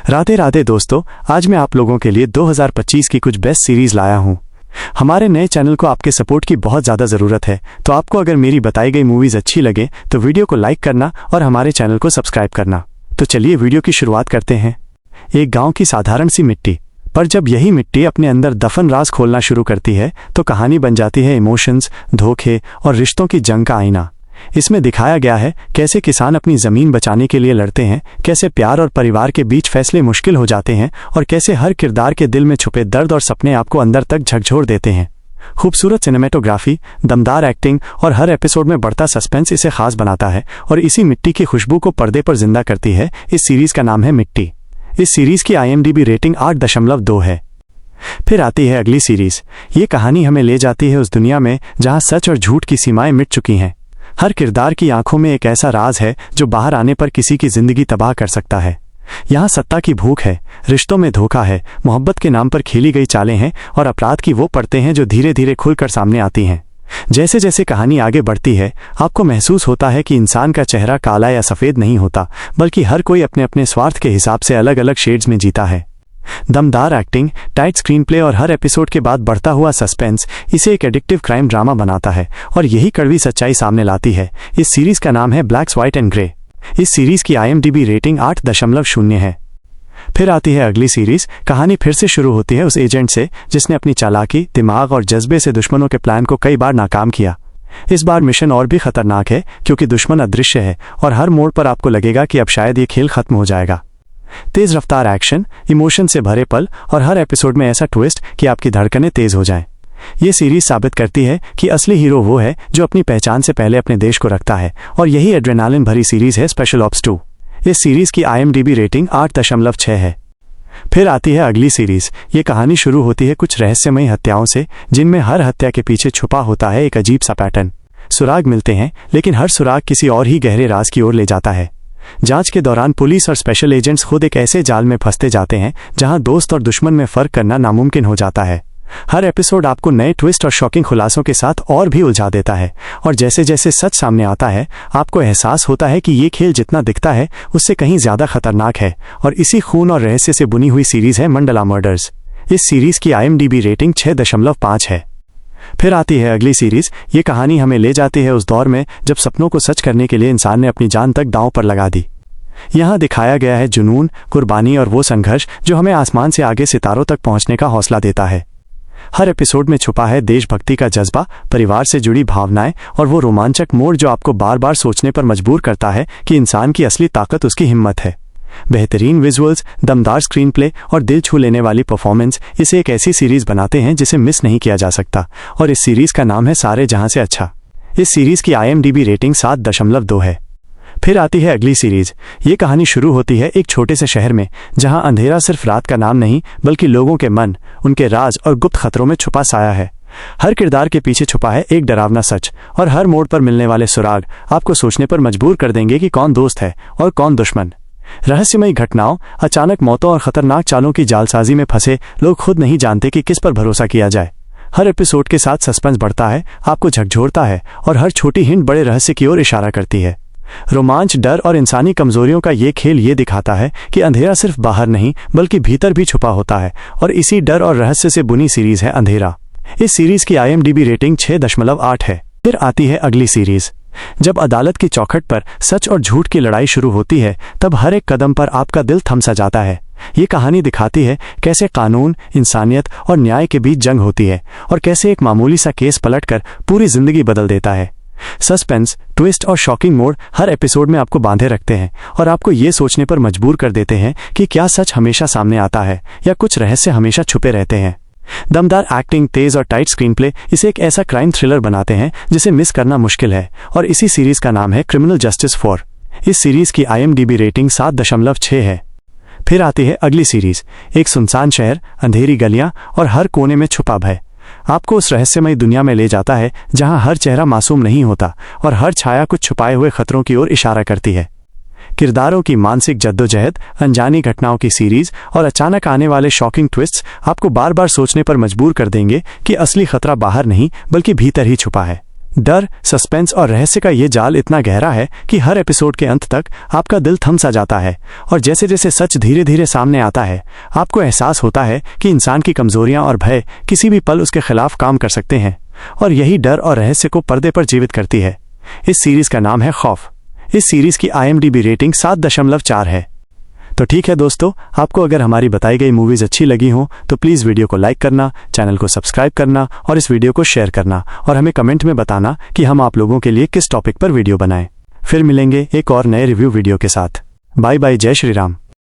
राधे राधे दोस्तों, आज मैं आप लोगों के लिए 2025 की कुछ बेस्ट सीरीज लाया हूं। हमारे नए चैनल को आपके सपोर्ट की बहुत ज़्यादा ज़रूरत है, तो आपको अगर मेरी बताई गई मूवीज़ अच्छी लगे तो वीडियो को लाइक करना और हमारे चैनल को सब्सक्राइब करना। तो चलिए वीडियो की शुरुआत करते हैं। एक गाँव की साधारण सी मिट्टी, पर जब यही मिट्टी अपने अंदर दफन राज खोलना शुरू करती है तो कहानी बन जाती है इमोशंस, धोखे और रिश्तों की जंग का आईना। इसमें दिखाया गया है कैसे किसान अपनी जमीन बचाने के लिए लड़ते हैं, कैसे प्यार और परिवार के बीच फैसले मुश्किल हो जाते हैं और कैसे हर किरदार के दिल में छुपे दर्द और सपने आपको अंदर तक झकझोर देते हैं। खूबसूरत सिनेमेटोग्राफी, दमदार एक्टिंग और हर एपिसोड में बढ़ता सस्पेंस इसे खास बनाता है और इसी मिट्टी की खुशबू को पर्दे पर जिंदा करती है। इस सीरीज का नाम है मिट्टी। इस सीरीज की IMDb रेटिंग 8.2 है। फिर आती है अगली सीरीज। ये कहानी हमें ले जाती है उस दुनिया में जहां सच और झूठ की सीमाएं मिट चुकी हैं। हर किरदार की आंखों में एक ऐसा राज है जो बाहर आने पर किसी की जिंदगी तबाह कर सकता है। यहाँ सत्ता की भूख है, रिश्तों में धोखा है, मोहब्बत के नाम पर खेली गई चालें हैं और अपराध की वो परतें हैं जो धीरे धीरे खुलकर सामने आती हैं। जैसे जैसे कहानी आगे बढ़ती है आपको महसूस होता है कि इंसान का चेहरा काला या सफ़ेद नहीं होता, बल्कि हर कोई अपने अपने स्वार्थ के हिसाब से अलग अलग शेड्स में जीता है। दमदार एक्टिंग, टाइट स्क्रीन प्ले और हर एपिसोड के बाद बढ़ता हुआ सस्पेंस इसे एक एडिक्टिव क्राइम ड्रामा बनाता है और यही कड़वी सच्चाई सामने लाती है। इस सीरीज का नाम है ब्लैक, व्हाइट एंड ग्रे। इस सीरीज की IMDb रेटिंग 8.0 है। फिर आती है अगली सीरीज। कहानी फिर से शुरू होती है उस एजेंट से जिसने अपनी चालाकी, दिमाग और जज्बे से दुश्मनों के प्लान को कई बार नाकाम किया। इस बार मिशन और भी खतरनाक है क्योंकि दुश्मन अदृश्य है और हर मोड़ पर आपको लगेगा कि अब शायद ये खेल खत्म हो जाएगा। तेज रफ्तार एक्शन, इमोशन से भरे पल और हर एपिसोड में ऐसा ट्विस्ट कि आपकी धड़कनें तेज हो जाएं। ये सीरीज साबित करती है कि असली हीरो वो है जो अपनी पहचान से पहले अपने देश को रखता है और यही एड्रेनालिन भरी सीरीज है स्पेशल ऑप्स 2। इस सीरीज की IMDb रेटिंग 8.6 है। फिर आती है अगली सीरीज। ये कहानी शुरू होती है कुछ रहस्यमयी हत्याओं से जिनमें हर हत्या के पीछे छुपा होता है एक अजीब सा पैटर्न। सुराग मिलते हैं लेकिन हर सुराग किसी और ही गहरे राज की ओर ले जाता है। जांच के दौरान पुलिस और स्पेशल एजेंट्स खुद एक ऐसे जाल में फंसते जाते हैं जहां दोस्त और दुश्मन में फर्क करना नामुमकिन हो जाता है। हर एपिसोड आपको नए ट्विस्ट और शॉकिंग खुलासों के साथ और भी उलझा देता है और जैसे जैसे सच सामने आता है आपको एहसास होता है कि ये खेल जितना दिखता है उससे कहीं ज्यादा खतरनाक है। और इसी खून और रहस्य से बुनी हुई सीरीज है मंडला मर्डर्स। इस सीरीज की IMDb रेटिंग 6.5 है। फिर आती है अगली सीरीज। ये कहानी हमें ले जाती है उस दौर में जब सपनों को सच करने के लिए इंसान ने अपनी जान तक दांव पर लगा दी। यहाँ दिखाया गया है जुनून, कुर्बानी और वो संघर्ष जो हमें आसमान से आगे सितारों तक पहुंचने का हौसला देता है। हर एपिसोड में छुपा है देशभक्ति का जज्बा, परिवार से जुड़ी भावनाएं और वो रोमांचक मोड़ जो आपको बार बार सोचने पर मजबूर करता है कि इंसान की असली ताकत उसकी हिम्मत है। बेहतरीन विजुअल्स, दमदार स्क्रीन प्ले और दिल छू लेने वाली परफॉर्मेंस इसे एक ऐसी सीरीज बनाते हैं जिसे मिस नहीं किया जा सकता और इस सीरीज का नाम है सारे जहां से अच्छा। इस सीरीज की IMDb रेटिंग 7.2 है। फिर आती है अगली सीरीज। ये कहानी शुरू होती है एक छोटे से शहर में जहां अंधेरा सिर्फ रात का नाम नहीं बल्कि लोगों के मन, उनके राज और गुप्त खतरों में छुपा साया है। हर किरदार के पीछे छुपा है एक डरावना सच और हर मोड़ पर मिलने वाले सुराग आपको सोचने पर मजबूर कर देंगे कि कौन दोस्त है और कौन दुश्मन। रहस्यमयी घटनाओं, अचानक मौतों और खतरनाक चालों की जालसाजी में फंसे लोग खुद नहीं जानते कि किस पर भरोसा किया जाए। हर एपिसोड के साथ सस्पेंस बढ़ता है, आपको झकझोरता है और हर छोटी हिंट बड़े रहस्य की ओर इशारा करती है। रोमांच, डर और इंसानी कमजोरियों का ये खेल ये दिखाता है कि अंधेरा सिर्फ बाहर नहीं बल्कि भीतर भी छुपा होता है और इसी डर और रहस्य से बुनी सीरीज है अंधेरा। इस सीरीज की IMDb रेटिंग 6.8 है। फिर आती है अगली सीरीज। जब अदालत की चौखट पर सच और झूठ की लड़ाई शुरू होती है तब हर एक कदम पर आपका दिल थम सा जाता है। ये कहानी दिखाती है कैसे कानून, इंसानियत और न्याय के बीच जंग होती है और कैसे एक मामूली सा केस पलटकर पूरी जिंदगी बदल देता है। सस्पेंस, ट्विस्ट और शॉकिंग मोड हर एपिसोड में आपको बांधे रखते हैं और आपको ये सोचने पर मजबूर कर देते हैं कि क्या सच हमेशा सामने आता है या कुछ रहस्य हमेशा छुपे रहते हैं। दमदार एक्टिंग, तेज और टाइट स्क्रीन प्ले इसे एक ऐसा क्राइम थ्रिलर बनाते हैं जिसे मिस करना मुश्किल है और इसी सीरीज का नाम है क्रिमिनल जस्टिस 4। इस सीरीज की IMDb रेटिंग 7.6 है। फिर आती है अगली सीरीज। एक सुनसान शहर, अंधेरी गलियां और हर कोने में छुपा भय आपको उस रहस्यमयी दुनिया में ले जाता है जहां हर चेहरा मासूम नहीं होता और हर छाया कुछ छुपाए हुए खतरों की ओर इशारा करती है। किरदारों की मानसिक जद्दोजहद, अनजानी घटनाओं की सीरीज और अचानक आने वाले शॉकिंग ट्विस्ट्स आपको बार बार सोचने पर मजबूर कर देंगे कि असली खतरा बाहर नहीं बल्कि भीतर ही छुपा है। डर, सस्पेंस और रहस्य का ये जाल इतना गहरा है कि हर एपिसोड के अंत तक आपका दिल थम सा जाता है और जैसे जैसे सच धीरे धीरे सामने आता है आपको एहसास होता है कि इंसान की कमजोरियां और भय किसी भी पल उसके खिलाफ काम कर सकते हैं और यही डर और रहस्य को पर्दे पर जीवित करती है। इस सीरीज का नाम है खौफ। इस सीरीज की IMDb रेटिंग 7.4 है। तो ठीक है दोस्तों, आपको अगर हमारी बताई गई मूवीज अच्छी लगी हो तो प्लीज़ वीडियो को लाइक करना, चैनल को सब्सक्राइब करना और इस वीडियो को शेयर करना और हमें कमेंट में बताना कि हम आप लोगों के लिए किस टॉपिक पर वीडियो बनाएं। फिर मिलेंगे एक और नए रिव्यू वीडियो के साथ। बाय बाय, जय श्री राम।